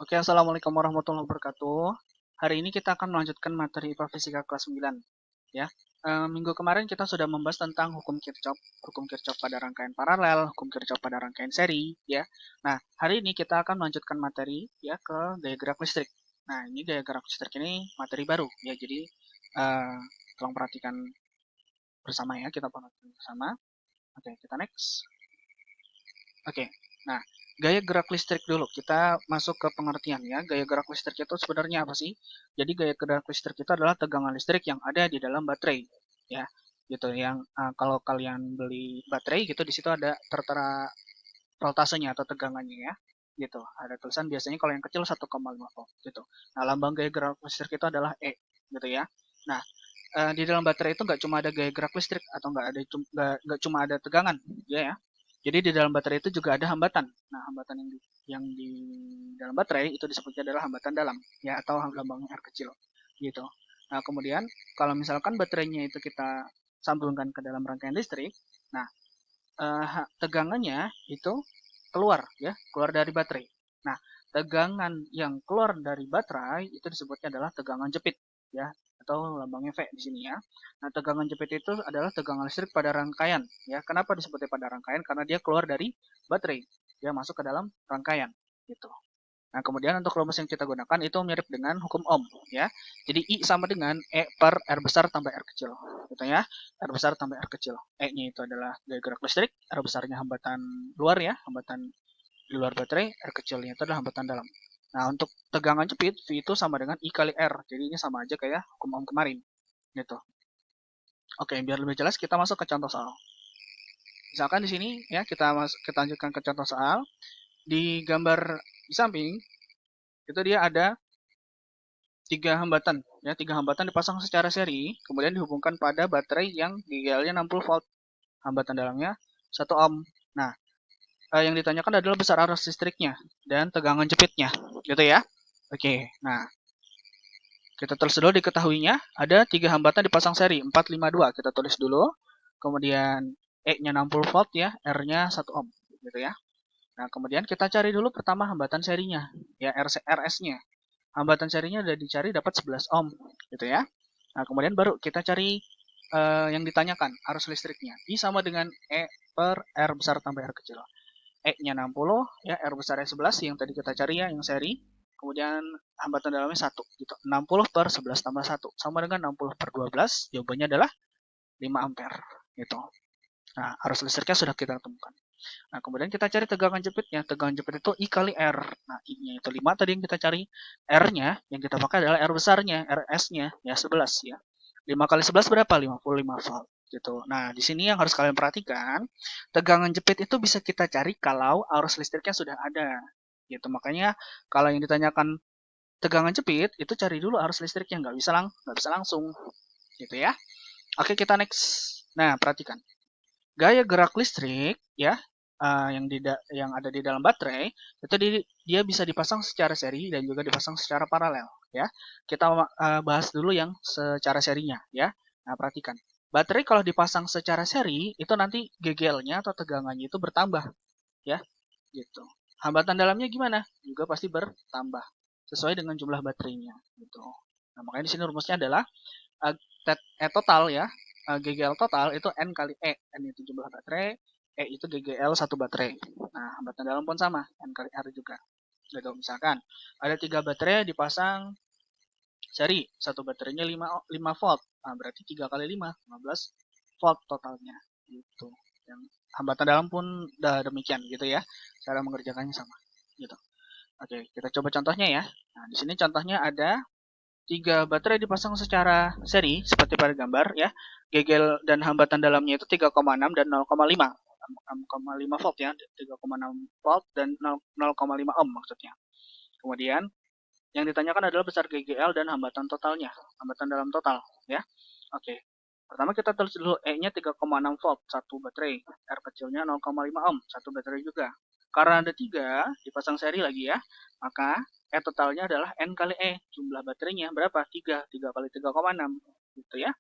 Oke, Assalamualaikum warahmatullahi wabarakatuh. Hari ini kita akan melanjutkan materi IPA Fisika kelas 9. Ya. Minggu kemarin kita sudah membahas tentang hukum Kirchhoff pada rangkaian paralel, hukum Kirchhoff pada rangkaian seri, ya. Nah, hari ini kita akan melanjutkan materi ya ke gaya gerak listrik. Nah, ini gaya gerak listrik ini materi baru ya. Jadi tolong perhatikan bersama ya, kita perhatikan bersama. Oke, kita next. Oke, nah gaya gerak listrik dulu. Kita masuk ke pengertian ya. Gaya gerak listrik itu sebenarnya apa sih? Jadi gaya gerak listrik itu adalah tegangan listrik yang ada di dalam baterai, ya. Gitu. Yang kalau kalian beli baterai gitu di situ ada tertera voltasenya atau tegangannya ya. Gitu. Ada tulisan biasanya kalau yang kecil 1,5 volt gitu. Nah, lambang gaya gerak listrik itu adalah E, gitu ya. Nah, di dalam baterai itu nggak cuma ada gaya gerak listrik atau nggak cuma ada tegangan, ya. Jadi di dalam baterai itu juga ada hambatan. Nah, hambatan yang di dalam baterai itu disebutnya adalah hambatan dalam, ya, atau lambangnya R kecil, gitu. Nah, kemudian kalau misalkan baterainya itu kita sambungkan ke dalam rangkaian listrik, nah tegangannya itu keluar, ya, keluar dari baterai. Nah, tegangan yang keluar dari baterai itu disebutnya adalah tegangan jepit, ya, atau lambangnya V di sini ya. Nah, tegangan jepit itu adalah tegangan listrik pada rangkaian, ya. Kenapa disebutnya pada rangkaian? Karena dia keluar dari baterai, dia masuk ke dalam rangkaian, gitu. Nah, kemudian untuk rumus yang kita gunakan itu mirip dengan hukum Ohm, ya. Jadi I sama dengan E per R besar tambah R kecil, gitu ya. R besar tambah R kecil. E-nya itu adalah gaya gerak listrik, R besarnya hambatan luar ya, hambatan di luar baterai, R kecilnya itu adalah hambatan dalam. Nah, untuk tegangan jepit, V itu sama dengan I kali R. Jadi ini sama aja kayak hukum Ohm kemarin, gitu. Oke, biar lebih jelas kita masuk ke contoh soal. Misalkan di sini ya kita lanjutkan ke contoh soal. Di gambar di samping itu dia ada tiga hambatan ya, tiga hambatan dipasang secara seri kemudian dihubungkan pada baterai yang GGL-nya 60 volt, hambatan dalamnya 1 ohm. Nah, yang ditanyakan adalah besar arus listriknya dan tegangan jepitnya, gitu ya. Oke, nah kita tulis dulu diketahuinya ada tiga hambatan dipasang seri 452, kita tulis dulu, kemudian E-nya 60 volt ya, R-nya 1 ohm, gitu ya. Nah, kemudian kita cari dulu pertama hambatan serinya ya, RS-nya. Hambatan serinya udah dicari dapat 11 ohm, gitu ya. Nah, kemudian baru kita cari yang ditanyakan, arus listriknya. I sama dengan E per R besar tambah R kecil. E-nya 60, ya, R besarnya 11, yang tadi kita cari ya, yang seri. Kemudian hambatan dalamnya 1, gitu. 60 per 11 tambah 1, sama dengan 60 per 12, jawabannya adalah 5 ampere, gitu. Nah, arus listriknya sudah kita temukan. Nah, kemudian kita cari tegangan jepitnya. Tegangan jepit itu I kali R. Nah, I-nya itu 5 tadi yang kita cari. R-nya yang kita pakai adalah R besarnya, RS-nya ya 11 ya. 5 kali 11 berapa? 55 volt gitu. Nah, di sini yang harus kalian perhatikan, tegangan jepit itu bisa kita cari kalau arus listriknya sudah ada. Gitu. Makanya kalau yang ditanyakan tegangan jepit itu cari dulu arus listriknya, nggak bisa langsung gitu ya. Oke, kita next. Nah, perhatikan. Gaya gerak listrik ya yang ada di dalam baterai itu dia bisa dipasang secara seri dan juga dipasang secara paralel ya. Kita bahas dulu yang secara serinya ya. Nah, perhatikan. Baterai kalau dipasang secara seri itu nanti GGL-nya atau tegangannya itu bertambah ya, gitu. Hambatan dalamnya gimana? Juga pasti bertambah sesuai dengan jumlah baterainya gitu. Nah, makanya di sini rumusnya adalah total ya, GGL total itu N kali E. N itu jumlah baterai, E itu GGL satu baterai. Nah, hambatan dalam pun sama, N kali R juga. Gitu, misalkan ada 3 baterai dipasang seri, satu baterainya 5 volt. Nah, berarti 3 kali 5, 15 volt totalnya. Gitu. Yang hambatan dalam pun demikian gitu ya. Cara mengerjakannya sama. Gitu. Oke, kita coba contohnya ya. Nah, di sini contohnya ada 3 baterai dipasang secara seri seperti pada gambar ya. Gegel dan hambatan dalamnya itu 3,6 dan 0,5. 0,5 volt ya, 3,6 volt dan 0,5 ohm maksudnya. Kemudian yang ditanyakan adalah besar GGL dan hambatan totalnya, hambatan dalam total ya. Oke. Pertama kita tulis dulu E-nya 3,6 volt, satu baterai. R kecilnya 0,5 ohm, satu baterai juga. Karena ada 3 dipasang seri lagi ya, maka E totalnya adalah N kali E. Jumlah baterainya berapa? 3. 3 kali 3,6. Gitu ya.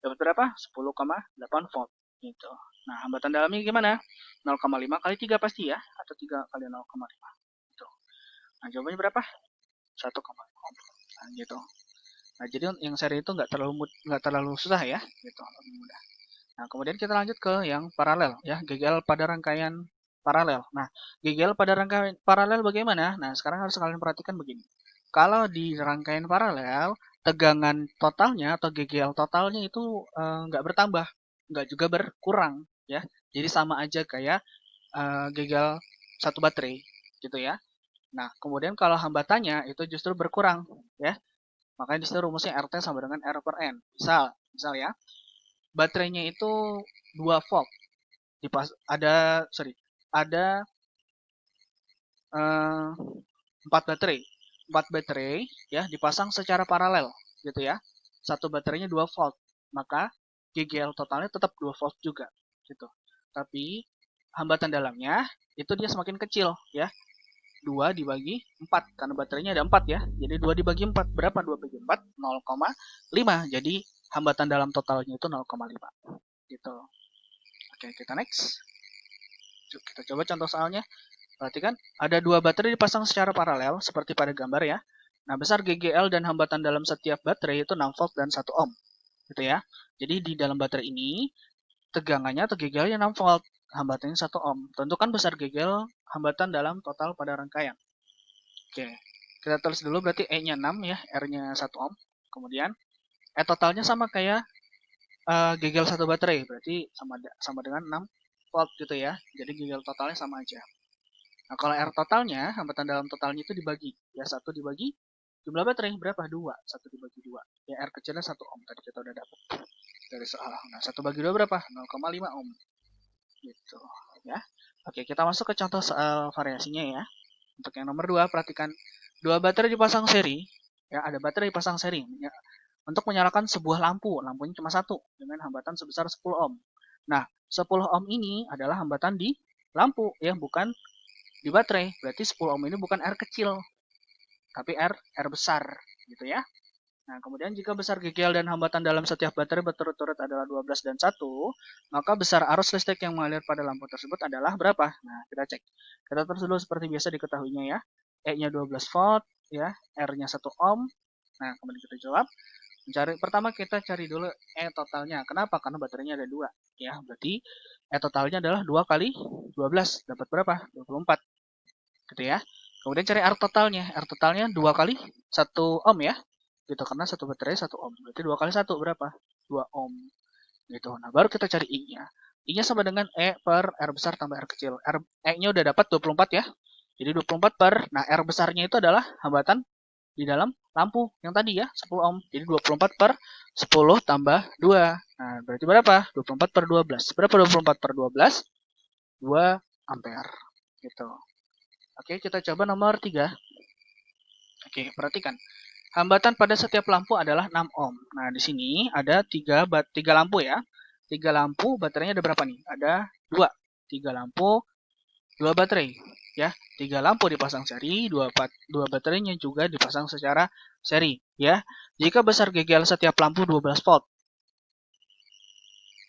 Dapat berapa? 10,8 volt. Gitu. Nah, hambatan dalamnya gimana? 0,5 kali 3 pasti ya. Atau 3 kali 0,5. Gitu. Nah, jawabannya berapa? ohm. Nah, gitu. Nah, jadi yang seri itu nggak terlalu susah ya, gitu, lebih mudah. Nah, kemudian kita lanjut ke yang paralel ya, GGL pada rangkaian paralel. Nah, GGL pada rangkaian paralel bagaimana? Nah, sekarang harus kalian perhatikan begini. Kalau di rangkaian paralel, tegangan totalnya atau GGL totalnya itu nggak bertambah, nggak juga berkurang ya. Jadi sama aja kayak GGL satu baterai gitu ya. Nah, kemudian kalau hambatannya itu justru berkurang ya. Makanya di situ rumusnya RT sama dengan R per N. Misal ya, baterainya itu 2 volt. Ada 4 baterai. 4 baterai ya dipasang secara paralel gitu ya. Satu baterainya 2 volt. Maka GGL totalnya tetap 2 volt juga gitu. Tapi hambatan dalamnya itu dia semakin kecil ya. 2 dibagi 4 karena baterainya ada 4 ya. Jadi 2 dibagi 4 berapa? 2 bagi 4 0,5. Jadi hambatan dalam totalnya itu 0,5 gitu. Oke, kita next. Kita coba contoh soalnya. Perhatikan, ada 2 baterai dipasang secara paralel seperti pada gambar ya. Nah, besar GGL dan hambatan dalam setiap baterai itu 6 volt dan 1 ohm. Gitu ya. Jadi di dalam baterai ini tegangannya atau GGL-nya 6 volt, hambatannya 1 ohm. Tentukan besar GGL hambatan dalam total pada rangkaian. Oke, kita tulis dulu berarti E-nya 6 ya, R-nya 1 ohm. Kemudian E totalnya sama kayak GGL satu baterai, berarti sama dengan 6 volt gitu ya. Jadi GGL totalnya sama aja. Nah, kalau R totalnya, hambatan dalam totalnya itu dibagi. Ya, 1 dibagi jumlah baterai berapa? 2. 1 dibagi 2. Ya, R kecilnya 1 ohm. Tadi kita udah dapat dari soal. Nah, 1 bagi 2 berapa? 0,5 ohm. Gitu. Ya. Oke, kita masuk ke contoh soal variasinya ya. Untuk yang nomor 2, perhatikan. 2 baterai dipasang seri. Ya, ada baterai dipasang seri. Untuk menyalakan sebuah lampu. Lampunya cuma 1. Dengan hambatan sebesar 10 ohm. Nah, 10 ohm ini adalah hambatan di lampu. Ya, bukan di baterai. Berarti 10 ohm ini bukan R kecil, tapi R besar gitu ya. Nah, kemudian jika besar GGL dan hambatan dalam setiap baterai berturut-turut adalah 12 dan 1, maka besar arus listrik yang mengalir pada lampu tersebut adalah berapa? Nah, kita cek. Kita terus dulu seperti biasa diketahuinya ya. E-nya 12 volt, ya, R-nya 1 ohm. Nah, kemudian kita jawab. Pertama kita cari dulu E totalnya. Kenapa? Karena baterainya ada 2. Ya, berarti E totalnya adalah 2 kali 12. Dapat berapa? 24. Gitu ya. Kemudian cari R totalnya. R totalnya 2 kali 1 ohm ya. Gitu, karena satu baterai 1 ohm. Berarti 2 kali 1 berapa? 2 ohm. Gitu. Nah, baru kita cari I-nya. I-nya sama dengan E per R besar tambah R kecil. E-nya udah dapat 24 ya. Jadi 24 per, nah R besarnya itu adalah hambatan di dalam lampu yang tadi ya, 10 ohm. Jadi 24 per 10 tambah 2. Nah, berarti berapa? 24 per 12. Berapa 24 per 12? 2 ampere. Gitu. Oke, kita coba nomor 3. Oke, perhatikan. Hambatan pada setiap lampu adalah 6 ohm. Nah, di sini ada 3 lampu ya. 3 lampu, baterainya ada berapa nih? Ada 2. 3 lampu, 2 baterai. Ya, 3 lampu dipasang seri, 2 baterainya juga dipasang secara seri. Ya, jika besar GGL setiap lampu 12 volt.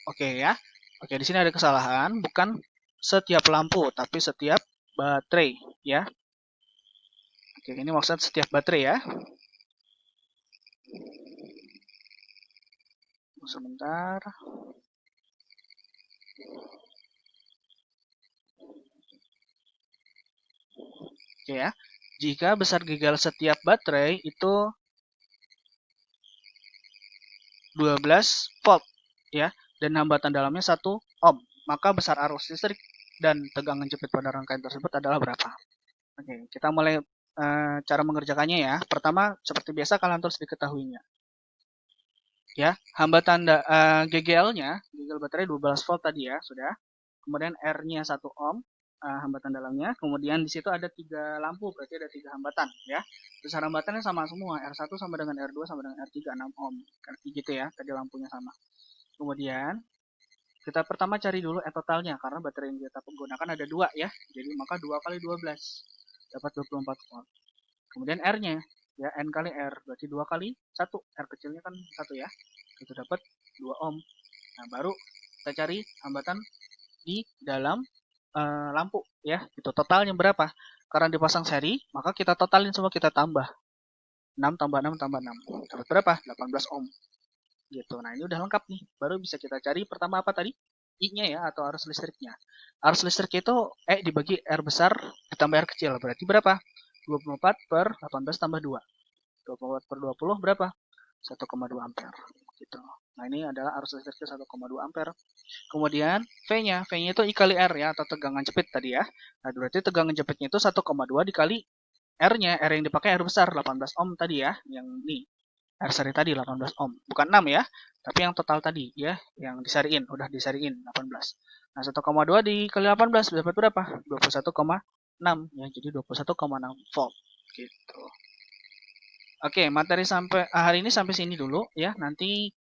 Oke ya. Oke, di sini ada kesalahan. Bukan setiap lampu, tapi setiap baterai. Ya. Oke, ini maksud setiap baterai ya. Sebentar. Oke ya. Jika besar GGL setiap baterai itu 12 volt ya, dan hambatan dalamnya 1 ohm, maka besar arus listrik dan tegangan jepit pada rangkaian tersebut adalah berapa? Oke, kita mulai cara mengerjakannya ya. Pertama, seperti biasa kalian terus diketahuinya. Ya, hambatan GGL-nya, GGL baterai 12 volt tadi ya, sudah. Kemudian R-nya 1 ohm, hambatan dalamnya. Kemudian di situ ada 3 lampu, berarti ada 3 hambatan ya. Besar hambatannya sama semua, R1 sama dengan R2 sama dengan R3 6 ohm. Gitu ya, tadi lampunya sama. Kemudian kita pertama cari dulu E totalnya karena baterai yang kita gunakan ada 2 ya. Jadi maka 2 kali 12 dapat 24 volt. Kemudian R-nya ya N kali R berarti 2 kali 1. R kecilnya kan 1 ya. Itu dapat 2 ohm. Nah, baru kita cari hambatan di dalam lampu ya. Itu totalnya berapa? Karena dipasang seri, maka kita totalin semua, kita tambah. 6 tambah 6 tambah 6. Dapat berapa? 18 ohm. Gitu. Nah, ini udah lengkap nih. Baru bisa kita cari pertama apa tadi? I-nya ya, atau arus listriknya. Arus listrik itu dibagi R besar ditambah R kecil. Berarti berapa? 24 per 18 tambah 2. 24 per 20 berapa? 1,2 ampere. Gitu. Nah, ini adalah arus listriknya 1,2 ampere. Kemudian V-nya itu I kali R ya, atau tegangan jepit tadi ya. Nah, berarti tegangan jepitnya itu 1,2 dikali R-nya. R yang dipakai R besar, 18 ohm tadi ya. Yang ini, R seri tadi 18 ohm. Bukan 6 ya, tapi yang total tadi ya, yang disariin, udah disariin 18. Nah, 1,2 dikali 18 dapat berapa? 21,6 ya, jadi 21,6 volt gitu. Oke, materi sampai hari ini sampai sini dulu ya. Nanti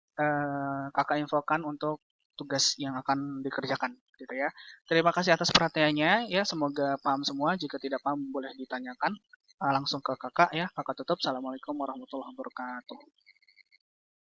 kakak infokan untuk tugas yang akan dikerjakan gitu ya. Terima kasih atas perhatiannya ya. Semoga paham semua. Jika tidak paham boleh ditanyakan langsung ke kakak ya. Kakak tutup. Assalamualaikum warahmatullahi wabarakatuh.